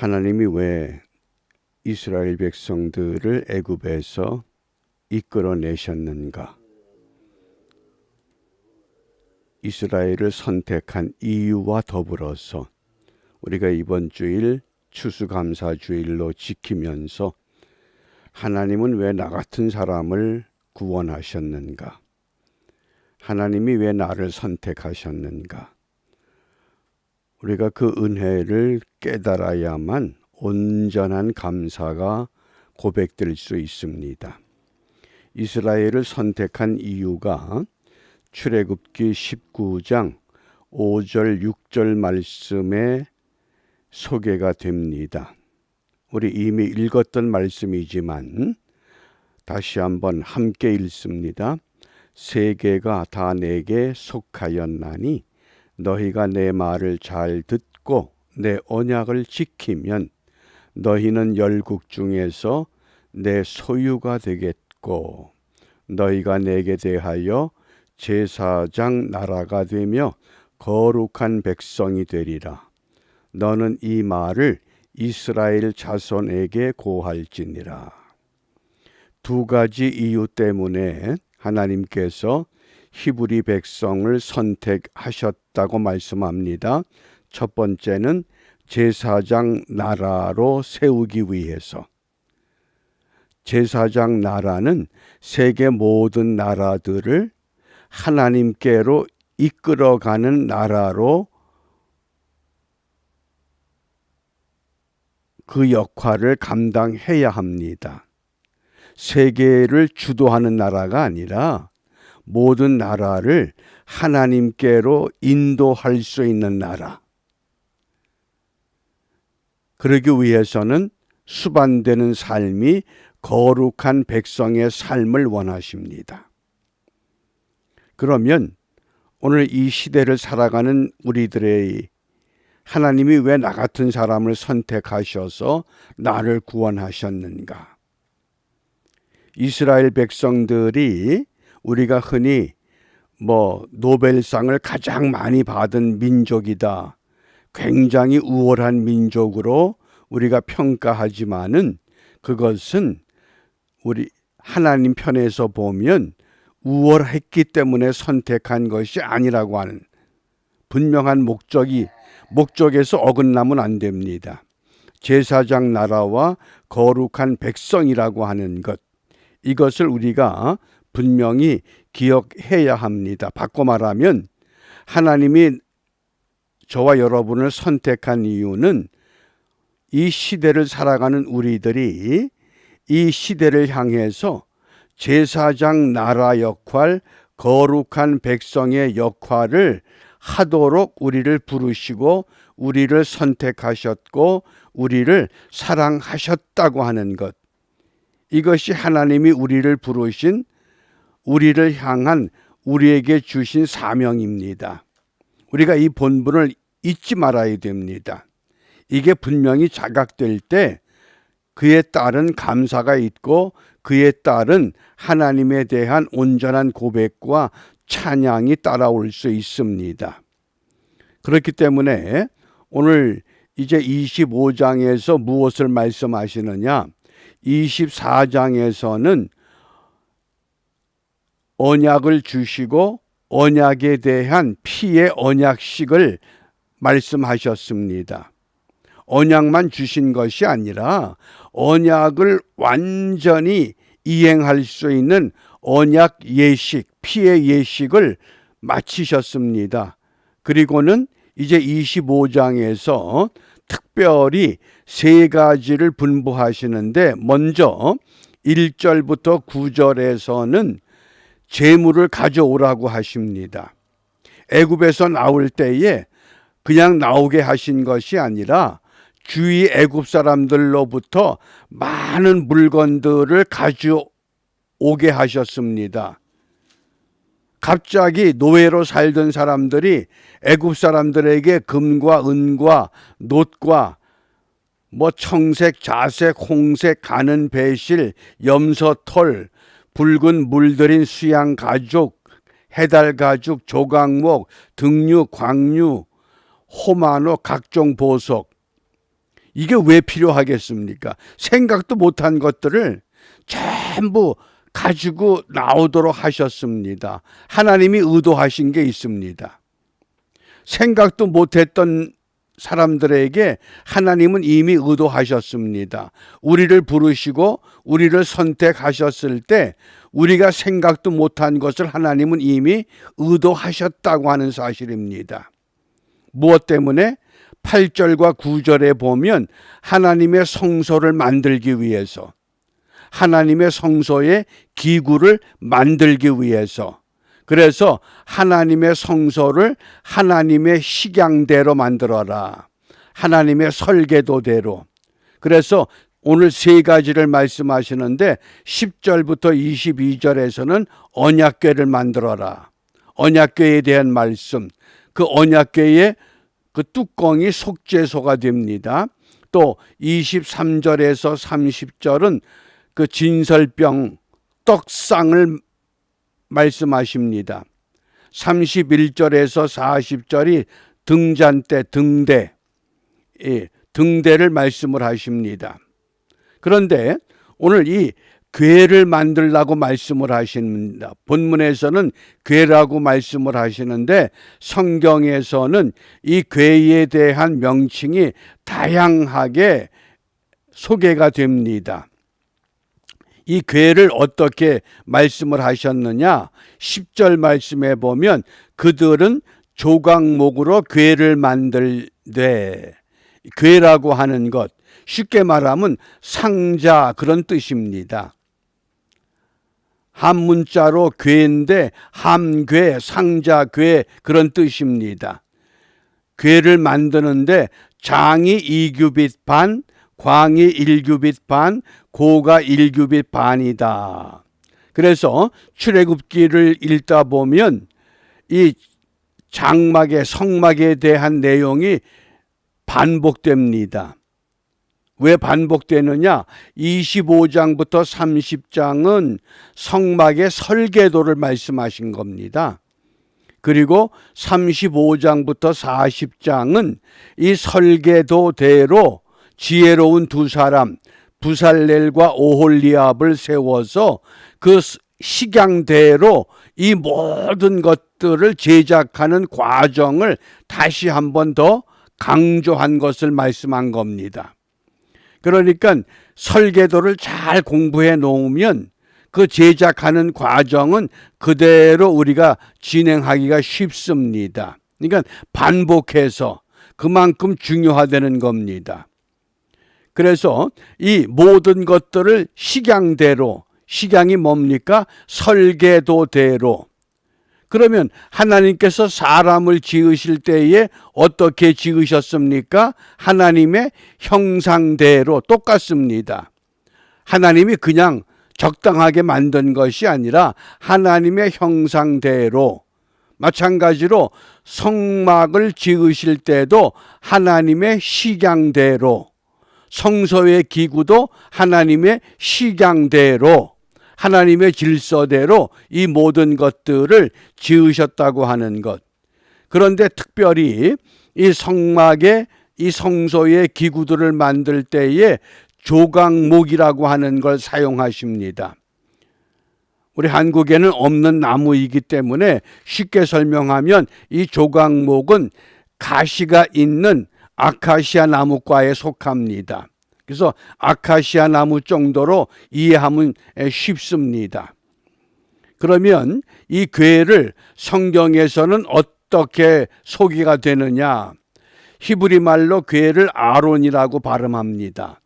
하나님이 왜 이스라엘 백성들을 애굽에서 이끌어내셨는가? 이스라엘을 선택한 이유와 더불어서 우리가 이번 주일 추수감사주일로 지키면서 하나님은 왜 나 같은 사람을 구원하셨는가? 하나님이 왜 나를 선택하셨는가? 우리가 그 은혜를 깨달아야만 온전한 감사가 고백될 수 있습니다. 이스라엘을 선택한 이유가 출애굽기 19장 5절 6절 말씀에 소개가 됩니다. 우리 이미 읽었던 말씀이지만 다시 한번 함께 읽습니다. 세계가 다 내게 속하였나니 너희가 내 말을 잘 듣고 내 언약을 지키면 너희는 열국 중에서 내 소유가 되겠고 너희가 내게 대하여 제사장 나라가 되며 거룩한 백성이 되리라. 너는 이 말을 이스라엘 자손에게 고할지니라. 두 가지 이유 때문에 하나님께서 히브리 백성을 선택하셨다고 말씀합니다. 첫 번째는 제사장 나라로 세우기 위해서. 제사장 나라는 세계 모든 나라들을 하나님께로 이끌어가는 나라로 그 역할을 감당해야 합니다. 세계를 주도하는 나라가 아니라 모든 나라를 하나님께로 인도할 수 있는 나라. 그러기 위해서는 수반되는 삶이 거룩한 백성의 삶을 원하십니다. 그러면 오늘 이 시대를 살아가는 우리들의 하나님이 왜 나 같은 사람을 선택하셔서 나를 구원하셨는가? 이스라엘 백성들이 우리가 흔히 노벨상을 가장 많이 받은 민족이다. 굉장히 우월한 민족으로 우리가 평가하지만은 그것은 우리 하나님 편에서 보면 우월했기 때문에 선택한 것이 아니라고 하는 분명한 목적에서 어긋나면 안 됩니다. 제사장 나라와 거룩한 백성이라고 하는 것, 이것을 우리가 분명히 기억해야 합니다. 바꿔 말하면 하나님이 저와 여러분을 선택한 이유는 이 시대를 살아가는 우리들이 이 시대를 향해서 제사장 나라 역할, 거룩한 백성의 역할을 하도록 우리를 부르시고 우리를 선택하셨고 우리를 사랑하셨다고 하는 것. 이것이 하나님이 우리를 부르신, 우리를 향한 우리에게 주신 사명입니다. 우리가 이 본분을 잊지 말아야 됩니다. 이게 분명히 자각될 때 그에 따른 감사가 있고 그에 따른 하나님에 대한 온전한 고백과 찬양이 따라올 수 있습니다. 그렇기 때문에 오늘 이제 25장에서 무엇을 말씀하시느냐? 24장에서는 언약을 주시고 언약에 대한 피의 언약식을 말씀하셨습니다. 언약만 주신 것이 아니라 언약을 완전히 이행할 수 있는 언약 예식, 피의 예식을 마치셨습니다. 그리고는 이제 25장에서 특별히 세 가지를 분부하시는데 먼저 1절부터 9절에서는 재물을 가져오라고 하십니다. 애굽에서 나올 때에 그냥 나오게 하신 것이 아니라 주위 애굽 사람들로부터 많은 물건들을 가져오게 하셨습니다. 갑자기 노예로 살던 사람들이 애굽 사람들에게 금과 은과 놋과 청색, 자색, 홍색, 가는 배실, 염소 털, 붉은 물들인 수양 가죽, 해달 가죽, 조각목, 등류, 광류, 호마노, 각종 보석, 이게 왜 필요하겠습니까? 생각도 못한 것들을 전부 가지고 나오도록 하셨습니다. 하나님이 의도하신 게 있습니다. 생각도 못했던 사람들에게 하나님은 이미 의도하셨습니다. 우리를 부르시고 우리를 선택하셨을 때 우리가 생각도 못한 것을 하나님은 이미 의도하셨다고 하는 사실입니다. 무엇 때문에? 8절과 9절에 보면 하나님의 성소를 만들기 위해서, 하나님의 성소의 기구를 만들기 위해서, 그래서 하나님의 성소를 하나님의 식양대로 만들어라. 하나님의 설계도대로. 그래서 오늘 세 가지를 말씀하시는데 10절부터 22절에서는 언약궤를 만들어라. 언약궤에 대한 말씀. 그 언약궤의 그 뚜껑이 속죄소가 됩니다. 또 23절에서 30절은 그 진설병 떡상을 말씀하십니다. 31절에서 40절이 등잔대, 등대, 등대를 말씀을 하십니다. 그런데 오늘 이 궤를 만들라고 말씀을 하십니다. 본문에서는 궤라고 말씀을 하시는데 성경에서는 이 궤에 대한 명칭이 다양하게 소개가 됩니다. 이 궤를 어떻게 말씀을 하셨느냐? 10절 말씀에 보면 그들은 조각목으로 궤를 만들되, 궤라고 하는 것, 쉽게 말하면 상자 그런 뜻입니다. 한문자로 궤인데 함궤, 상자궤 그런 뜻입니다. 궤를 만드는데 장이 2규빗 반, 광이 1규빗 반, 고가 1규빗 반이다. 그래서 출애굽기를 읽다 보면 이 장막의 성막에 대한 내용이 반복됩니다. 왜 반복되느냐? 25장부터 30장은 성막의 설계도를 말씀하신 겁니다. 그리고 35장부터 40장은 이 설계도대로 지혜로운 두 사람 부살렐과 오홀리압을 세워서 그 식양대로 이 모든 것들을 제작하는 과정을 다시 한 번 더 강조한 것을 말씀한 겁니다. 그러니까 설계도를 잘 공부해 놓으면 그 제작하는 과정은 그대로 우리가 진행하기가 쉽습니다. 그러니까 반복해서 그만큼 중요하다는 겁니다. 그래서 이 모든 것들을 식양대로, 식양이 뭡니까? 설계도대로. 그러면 하나님께서 사람을 지으실 때에 어떻게 지으셨습니까? 하나님의 형상대로 똑같습니다. 하나님이 그냥 적당하게 만든 것이 아니라 하나님의 형상대로. 마찬가지로 성막을 지으실 때도 하나님의 식양대로, 성소의 기구도 하나님의 식양대로, 하나님의 질서대로 이 모든 것들을 지으셨다고 하는 것. 그런데 특별히 이 성막의, 이 성소의 기구들을 만들 때에 조각목이라고 하는 걸 사용하십니다. 우리 한국에는 없는 나무이기 때문에 쉽게 설명하면 이 조각목은 가시가 있는 아카시아 나무과에 속합니다. 그래서 아카시아 나무 정도로 이해하면 쉽습니다. 그러면 이 궤를 성경에서는 어떻게 소개가 되느냐? 히브리 말로 궤를 아론이라고 발음합니다.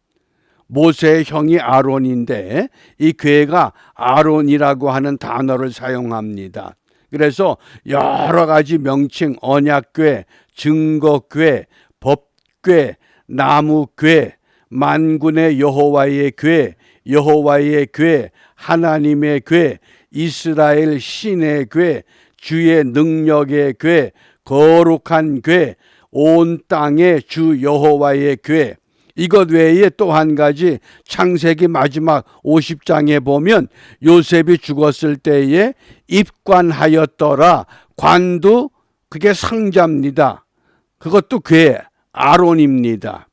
모세의 형이 아론인데 이 궤가 아론이라고 하는 단어를 사용합니다. 그래서 여러 가지 명칭, 언약궤, 증거궤, 법궤, 나무궤, 만군의 여호와의 궤, 여호와의 궤, 하나님의 궤, 이스라엘 신의 궤, 주의 능력의 궤, 거룩한 궤, 온 땅의 주 여호와의 궤. 이것 외에 또 한 가지 창세기 마지막 50장에 보면 요셉이 죽었을 때에 입관하였더라. 관도 그게 상자입니다. 그것도 궤, 아론입니다.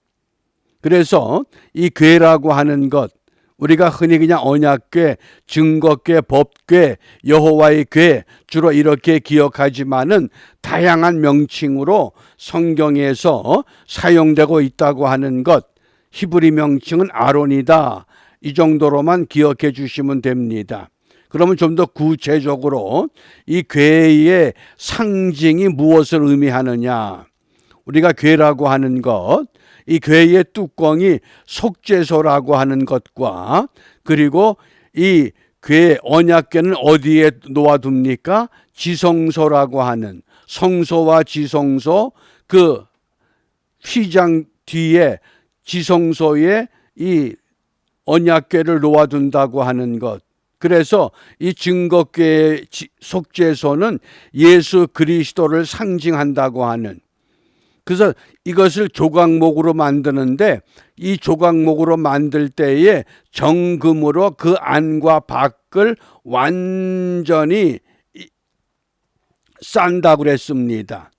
그래서 이 궤라고 하는 것, 우리가 흔히 그냥 언약궤, 증거궤, 법궤, 여호와의 궤 주로 이렇게 기억하지만은 다양한 명칭으로 성경에서 사용되고 있다고 하는 것, 히브리 명칭은 아론이다. 이 정도로만 기억해 주시면 됩니다. 그러면 좀 더 구체적으로 이 궤의 상징이 무엇을 의미하느냐? 우리가 궤라고 하는 것, 이 궤의 뚜껑이 속죄소라고 하는 것과, 그리고 이 궤 언약궤는 어디에 놓아둡니까? 지성소라고 하는, 성소와 지성소, 그 휘장 뒤에 지성소에 이 언약궤를 놓아둔다고 하는 것. 그래서 이 증거궤의 속죄소는 예수 그리스도를 상징한다고 하는, 그래서 이것을 조각목으로 만드는데, 이 조각목으로 만들 때에 정금으로 그 안과 밖을 완전히 싼다고 그랬습니다.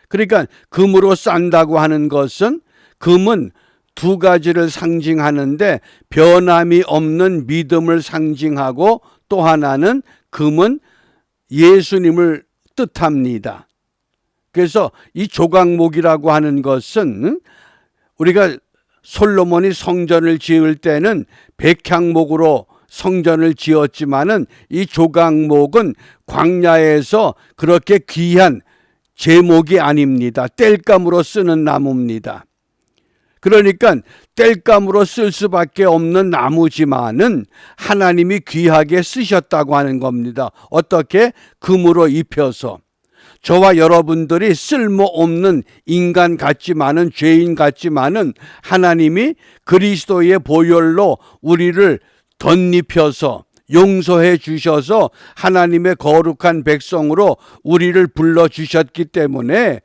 그러니까 금으로 싼다고 하는 것은, 금은 두 가지를 상징하는데 변함이 없는 믿음을 상징하고, 또 하나는 금은 예수님을 뜻합니다. 그래서 이 조각목이라고 하는 것은, 우리가 솔로몬이 성전을 지을 때는 백향목으로 성전을 지었지만은 이 조각목은 광야에서 그렇게 귀한 제목이 아닙니다. 땔감으로 쓰는 나무입니다. 그러니까 땔감으로 쓸 수밖에 없는 나무지만은 하나님이 귀하게 쓰셨다고 하는 겁니다. 어떻게? 금으로 입혀서. 저와 여러분들이 쓸모없는 인간 같지만은, 죄인 같지만은 하나님이 그리스도의 보혈로 우리를 덧입혀서 용서해 주셔서 하나님의 거룩한 백성으로 우리를 불러주셨기 때문에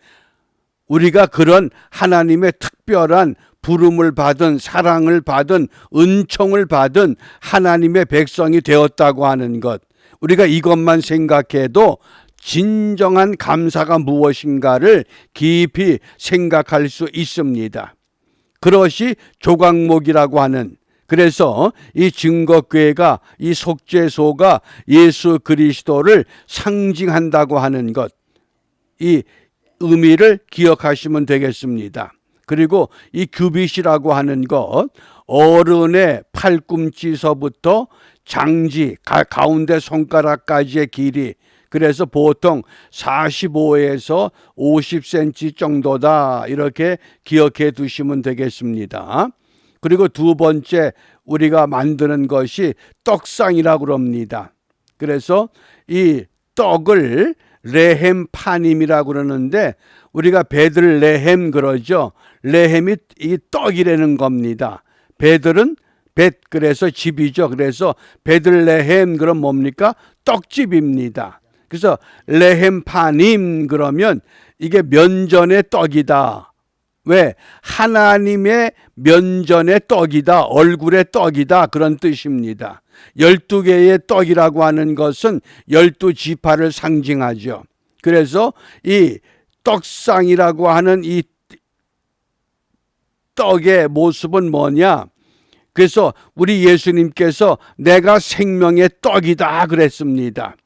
우리가 그런 하나님의 특별한 부름을 받은, 사랑을 받은, 은총을 받은 하나님의 백성이 되었다고 하는 것, 우리가 이것만 생각해도 진정한 감사가 무엇인가를 깊이 생각할 수 있습니다. 그것이 조각목이라고 하는, 그래서 이 증거궤가, 이 속죄소가 예수 그리스도를 상징한다고 하는 것, 이 의미를 기억하시면 되겠습니다. 그리고 이 규빗이라고 하는 것, 어른의 팔꿈치서부터 장지, 가운데 손가락까지의 길이, 그래서 보통 45에서 50cm 정도다, 이렇게 기억해 두시면 되겠습니다. 그리고 두 번째 우리가 만드는 것이 떡상이라고 합니다. 그래서 이 떡을 레헴 파님이라고 그러는데, 우리가 베들레헴 그러죠. 레헴이 이 떡이라는 겁니다. 베들은 벳, 그래서 집이죠. 그래서 베들레헴 그럼 뭡니까? 떡집입니다. 그래서 레헴 파님 그러면 이게 면전의 떡이다. 왜? 하나님의 면전의 떡이다, 얼굴의 떡이다, 그런 뜻입니다. 12개의 떡이라고 하는 것은 12지파를 상징하죠. 그래서 이 떡상이라고 하는 이 떡의 모습은 뭐냐? 그래서 우리 예수님께서 내가 생명의 떡이다 그랬습니다.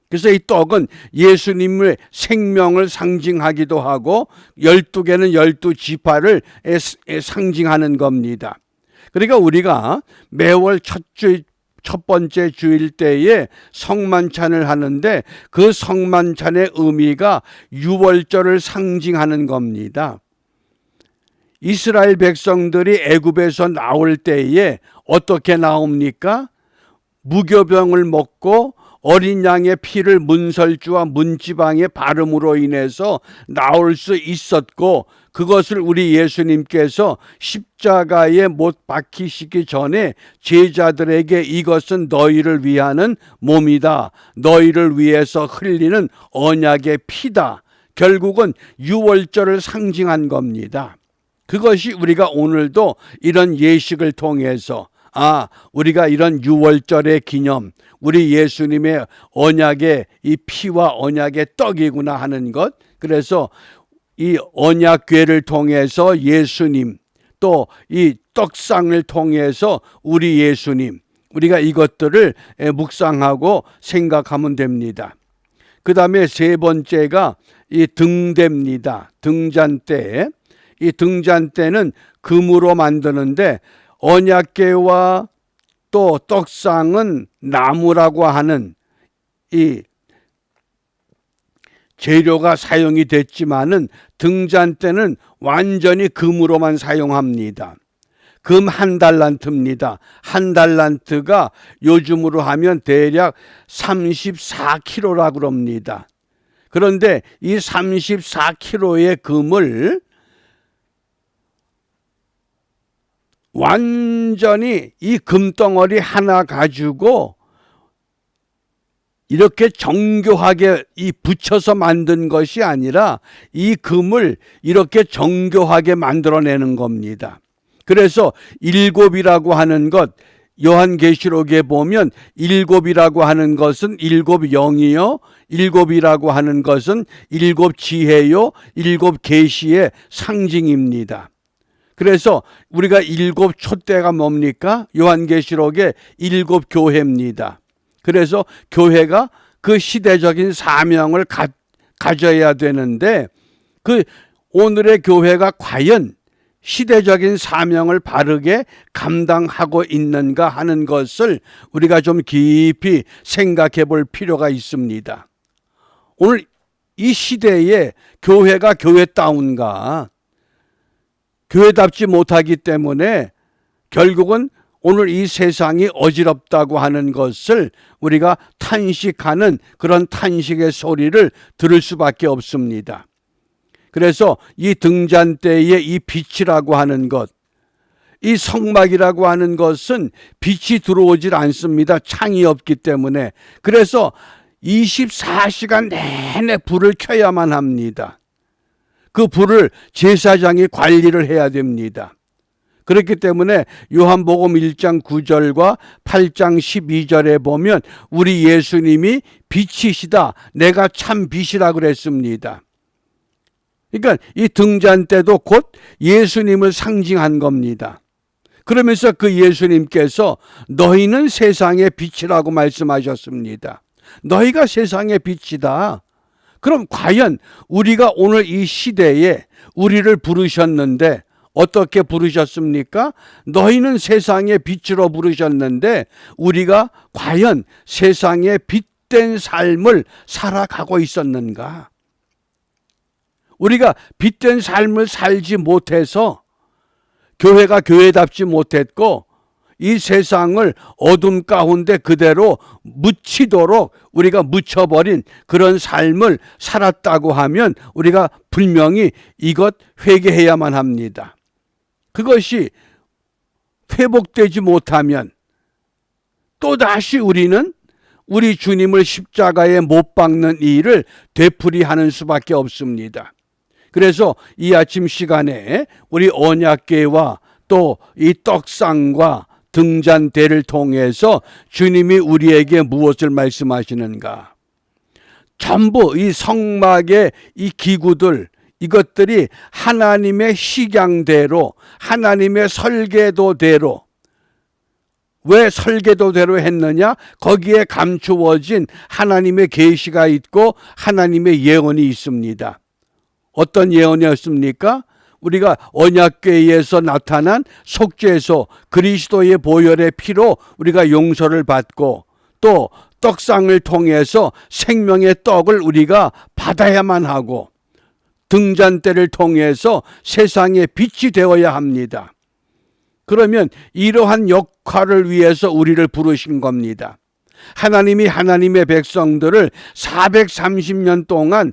그래서 이 떡은 예수님의 생명을 상징하기도 하고 12개는 12지파를 상징하는 겁니다. 그러니까 우리가 매월 첫 번째 주일 때에 성만찬을 하는데, 그 성만찬의 의미가 유월절을 상징하는 겁니다. 이스라엘 백성들이 애굽에서 나올 때에 어떻게 나옵니까? 무교병을 먹고 어린 양의 피를 문설주와 문지방의 바름으로 인해서 나올 수 있었고, 그것을 우리 예수님께서 십자가에 못 박히시기 전에 제자들에게 이것은 너희를 위하는 몸이다, 너희를 위해서 흘리는 언약의 피다, 결국은 유월절을 상징한 겁니다. 그것이 우리가 오늘도 이런 예식을 통해서, 우리가 이런 유월절의 기념, 우리 예수님의 언약의 이 피와 언약의 떡이구나 하는 것. 그래서 이 언약궤를 통해서 예수님, 또 이 떡상을 통해서 우리 예수님, 우리가 이것들을 묵상하고 생각하면 됩니다. 그 다음에 세 번째가 이 등대입니다. 등잔대. 이 등잔대는 금으로 만드는데 언약궤와 또 떡상은 나무라고 하는 이 재료가 사용이 됐지만은 등잔대는 완전히 금으로만 사용합니다. 금 1달란트입니다. 1달란트가 요즘으로 하면 대략 34kg라고 합니다. 그런데 이 34kg의 금을 완전히 이 금덩어리 하나 가지고 이렇게 정교하게 이 붙여서 만든 것이 아니라 이 금을 이렇게 정교하게 만들어내는 겁니다. 그래서 일곱이라고 하는 것, 요한계시록에 보면 일곱이라고 하는 것은 일곱 영이요, 일곱이라고 하는 것은 일곱 지혜요, 일곱 계시의 상징입니다. 그래서 우리가 일곱 촛대가 뭡니까? 요한계시록의 일곱 교회입니다. 그래서 교회가 그 시대적인 사명을 가져야 되는데 그 오늘의 교회가 과연 시대적인 사명을 바르게 감당하고 있는가 하는 것을 우리가 좀 깊이 생각해 볼 필요가 있습니다. 오늘 이 시대에 교회가 교회다운가, 교회답지 못하기 때문에 결국은 오늘 이 세상이 어지럽다고 하는 것을 우리가 탄식하는 그런 탄식의 소리를 들을 수밖에 없습니다. 그래서 이 등잔대의 이 빛이라고 하는 것, 이 성막이라고 하는 것은 빛이 들어오질 않습니다. 창이 없기 때문에. 그래서 24시간 내내 불을 켜야만 합니다. 그 불을 제사장이 관리를 해야 됩니다. 그렇기 때문에 요한복음 1장 9절과 8장 12절에 보면 우리 예수님이 빛이시다, 내가 참 빛이라 그랬습니다. 그러니까 이 등잔대도 곧 예수님을 상징한 겁니다. 그러면서 그 예수님께서 너희는 세상의 빛이라고 말씀하셨습니다. 너희가 세상의 빛이다. 그럼 과연 우리가 오늘 이 시대에 우리를 부르셨는데 어떻게 부르셨습니까? 너희는 세상의 빛으로 부르셨는데 우리가 과연 세상의 빛된 삶을 살아가고 있었는가? 우리가 빛된 삶을 살지 못해서 교회가 교회답지 못했고 이 세상을 어둠 가운데 그대로 묻히도록 우리가 묻혀버린 그런 삶을 살았다고 하면 우리가 분명히 이것 회개해야만 합니다. 그것이 회복되지 못하면 또다시 우리는 우리 주님을 십자가에 못 박는 일을 되풀이하는 수밖에 없습니다. 그래서 이 아침 시간에 우리 언약궤와 또 이 떡상과 등잔대를 통해서 주님이 우리에게 무엇을 말씀하시는가? 전부 이 성막의 이 기구들, 이것들이 하나님의 식양대로, 하나님의 설계도대로, 왜 설계도대로 했느냐? 거기에 감추어진 하나님의 계시가 있고 하나님의 예언이 있습니다. 어떤 예언이었습니까? 우리가 언약궤에서 나타난 속죄소 그리스도의 보혈의 피로 우리가 용서를 받고 또 떡상을 통해서 생명의 떡을 우리가 받아야만 하고 등잔대를 통해서 세상의 빛이 되어야 합니다. 그러면 이러한 역할을 위해서 우리를 부르신 겁니다. 하나님이 하나님의 백성들을 430년 동안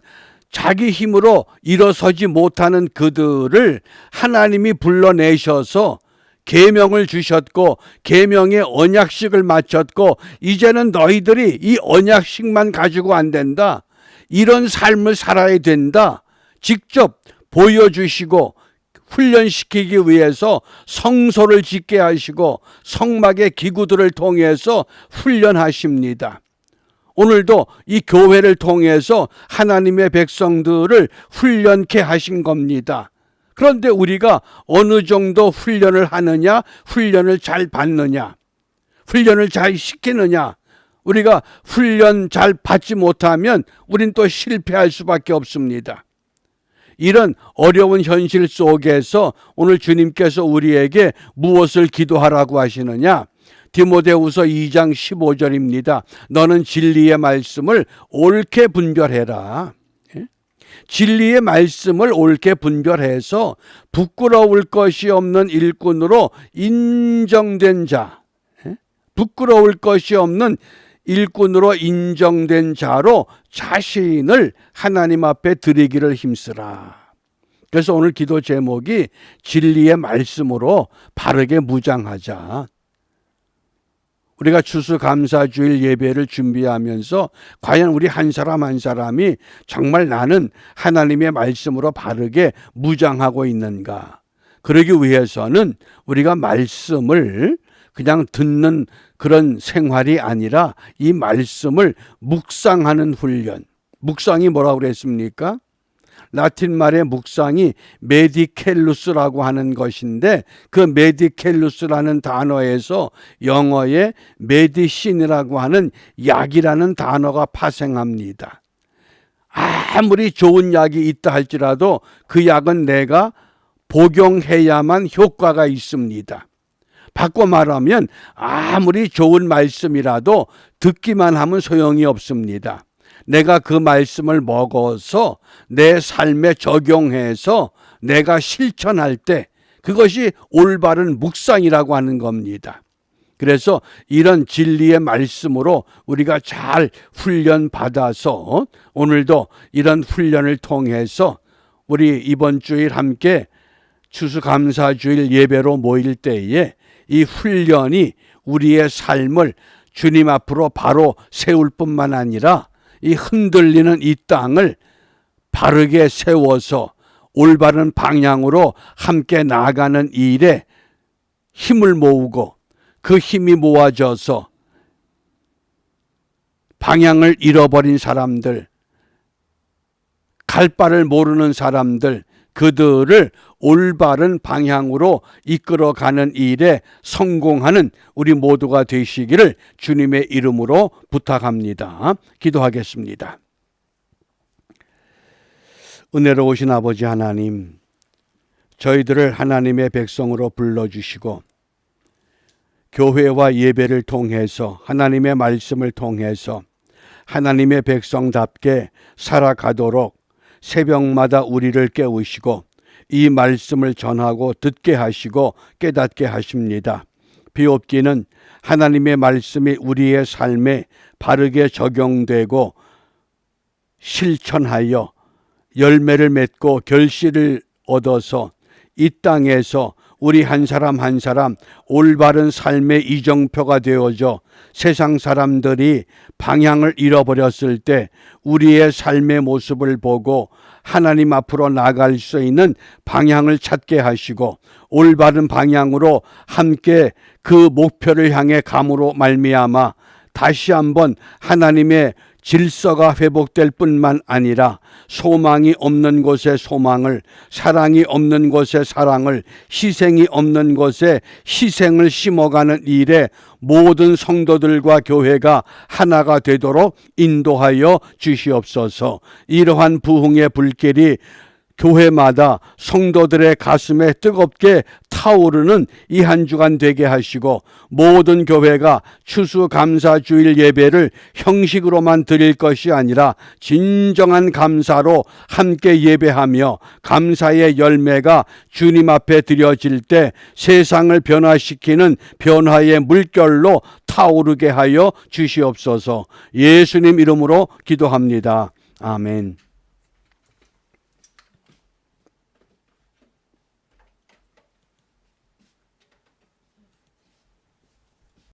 자기 힘으로 일어서지 못하는 그들을 하나님이 불러내셔서 계명을 주셨고 계명의 언약식을 마쳤고 이제는 너희들이 이 언약식만 가지고 안 된다. 이런 삶을 살아야 된다. 직접 보여주시고 훈련시키기 위해서 성소를 짓게 하시고 성막의 기구들을 통해서 훈련하십니다. 오늘도 이 교회를 통해서 하나님의 백성들을 훈련케 하신 겁니다. 그런데 우리가 어느 정도 훈련을 하느냐, 훈련을 잘 받느냐, 훈련을 잘 시키느냐, 우리가 훈련 잘 받지 못하면 우린 또 실패할 수밖에 없습니다. 이런 어려운 현실 속에서 오늘 주님께서 우리에게 무엇을 기도하라고 하시느냐? 디모데후서 2장 15절입니다. 너는 진리의 말씀을 옳게 분별해라. 진리의 말씀을 옳게 분별해서 부끄러울 것이 없는 일꾼으로 인정된 자, 부끄러울 것이 없는 일꾼으로 인정된 자로 자신을 하나님 앞에 드리기를 힘쓰라. 그래서 오늘 기도 제목이 진리의 말씀으로 바르게 무장하자. 우리가 추수감사주일 예배를 준비하면서 과연 우리 한 사람 한 사람이 정말 나는 하나님의 말씀으로 바르게 무장하고 있는가? 그러기 위해서는 우리가 말씀을 그냥 듣는 그런 생활이 아니라 이 말씀을 묵상하는 훈련. 묵상이 뭐라고 그랬습니까? 라틴 말의 묵상이 메디켈루스라고 하는 것인데 그 메디켈루스라는 단어에서 영어의 메디신이라고 하는 약이라는 단어가 파생합니다. 아무리 좋은 약이 있다 할지라도 그 약은 내가 복용해야만 효과가 있습니다. 바꿔 말하면 아무리 좋은 말씀이라도 듣기만 하면 소용이 없습니다. 내가 그 말씀을 먹어서 내 삶에 적용해서 내가 실천할 때 그것이 올바른 묵상이라고 하는 겁니다. 그래서 이런 진리의 말씀으로 우리가 잘 훈련받아서 오늘도 이런 훈련을 통해서 우리 이번 주일 함께 추수감사주일 예배로 모일 때에 이 훈련이 우리의 삶을 주님 앞으로 바로 세울 뿐만 아니라 이 흔들리는 이 땅을 바르게 세워서 올바른 방향으로 함께 나아가는 일에 힘을 모으고 그 힘이 모아져서 방향을 잃어버린 사람들, 갈 바를 모르는 사람들, 그들을 올바른 방향으로 이끌어가는 일에 성공하는 우리 모두가 되시기를 주님의 이름으로 부탁합니다. 기도하겠습니다. 은혜로우신 아버지 하나님, 저희들을 하나님의 백성으로 불러주시고 교회와 예배를 통해서 하나님의 말씀을 통해서 하나님의 백성답게 살아가도록 새벽마다 우리를 깨우시고 이 말씀을 전하고 듣게 하시고 깨닫게 하십니다. 비옵기는 하나님의 말씀이 우리의 삶에 바르게 적용되고 실천하여 열매를 맺고 결실을 얻어서 이 땅에서 우리 한 사람 한 사람 올바른 삶의 이정표가 되어져 세상 사람들이 방향을 잃어버렸을 때 우리의 삶의 모습을 보고 하나님 앞으로 나갈 수 있는 방향을 찾게 하시고 올바른 방향으로 함께 그 목표를 향해 감으로 말미암아 다시 한번 하나님의 질서가 회복될 뿐만 아니라 소망이 없는 곳에 소망을, 사랑이 없는 곳에 사랑을, 희생이 없는 곳에 희생을 심어가는 일에 모든 성도들과 교회가 하나가 되도록 인도하여 주시옵소서. 이러한 부흥의 불길이 교회마다 성도들의 가슴에 뜨겁게 타오르는 이 한 주간 되게 하시고 모든 교회가 추수감사주일 예배를 형식으로만 드릴 것이 아니라 진정한 감사로 함께 예배하며 감사의 열매가 주님 앞에 드려질 때 세상을 변화시키는 변화의 물결로 타오르게 하여 주시옵소서. 예수님 이름으로 기도합니다. 아멘.